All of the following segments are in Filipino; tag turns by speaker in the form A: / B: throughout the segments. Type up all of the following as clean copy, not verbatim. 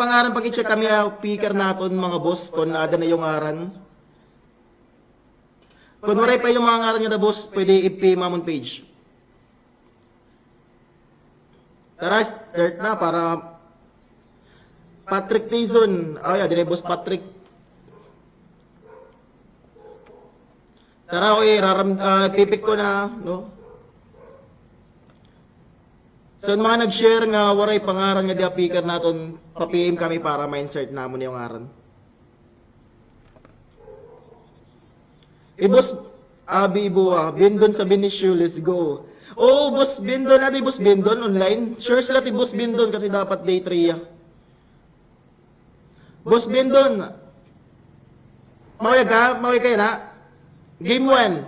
A: pangaran pag-check kami picker naton mga boss kung ada na yung aran. Kung waray pa yung mga ngaran nga na boss, pwede i-pay mamon page. Tara, start na para Patrick Tizon. Oh yeah, dire boss Patrick. Tara, okay, pipik ko na, no? So, mga nag-share nga waray pangaran nga di-picker naton, pa-PM kami para ma-insert namon yung ngaran. Boss, Abi Ibuwa, Bindon sa Benicio, let's go. Oh, Boss Bindon, natin Boss Bindon online. Sure sila ti Boss Bindon kasi dapat day 3 ya. Boss Bindon, mawag kayo na. Game 1.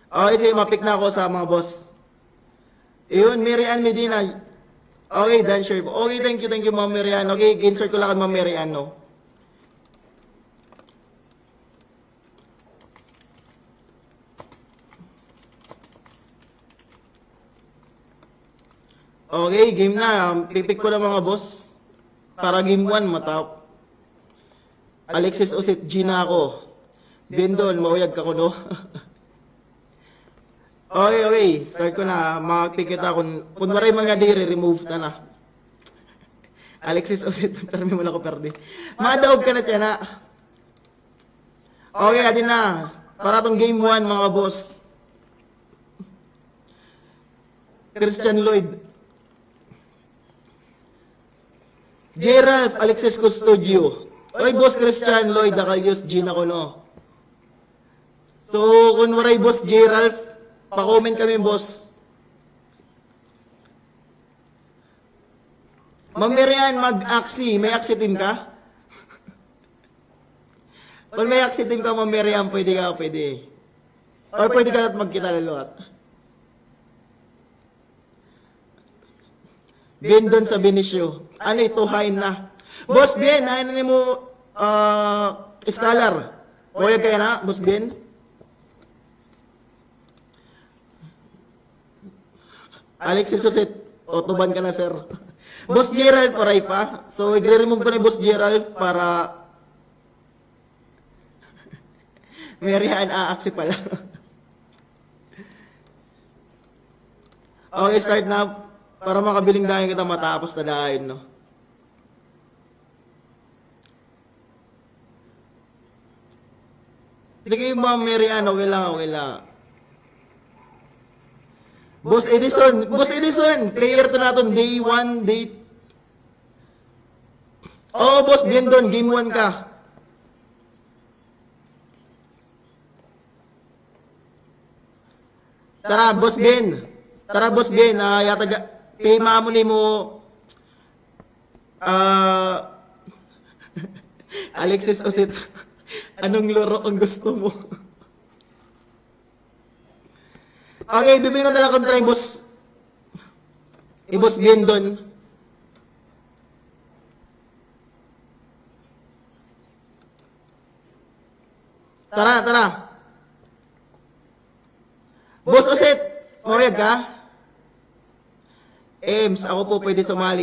A: Okay, sige, mapik na ako sa mga boss. Iyon, Mary Ann Medina. Okay, done, sure. Okay, thank you, Ma'am Mary Ann. Okay, insert ko lang Ma'am Mary Ann, no? Okay, game na. Pipik ko na mga boss. Para game 1, matap. Alexis Usit, Gina ako. Bindon, mauyag ka ko, no? Okay. Start ko na. Makapikit ako. Kung maray mga diri, remove na na. Alexis Usit, permi mo na ko perdi. Madaog ka na tiyan na. Okay, adin na. Para tong game 1, mga boss. Christian Lloyd. J. Ralph, Alexis Custodio. Oy, boss Christian Lloyd, nakayos Gina ko, no? So, kung maray boss J. Ralph, pa-comment kami, boss. Ma'am Marian, mag-aksi. May aksi team ka? Kung may aksi team ka, Ma'am Marian, pwede ka, pwede. O pwede ka na't magkita laluat. Bindon sa Benicio. Ano ito, hain na. Boss Ben, hain na mo, scholar. Oyag kaya na, Boss Ben? Alexis Suset, tuban ka na, sir. Boss Gerald, paray pa. So, i-remove ko na Boss Gerald para Marian aaksi pala. Okay, start na. Para makabiling dahil kita matapos na dahil, no? Sige, Ma'am Marian, okay lang. Boss Edison, player to natin, day 1, day... Oh, Boss Bindon, game 1 ka. Tara, Boss Ben, yata pima mo ni mo Alexis Usit. Anong laro ang gusto mo? Okay, bibili ko na lang kontra yung boss. Boss Bindon. Tara. Boss Usit, mawag ka? Ems, ako po pwede sumali.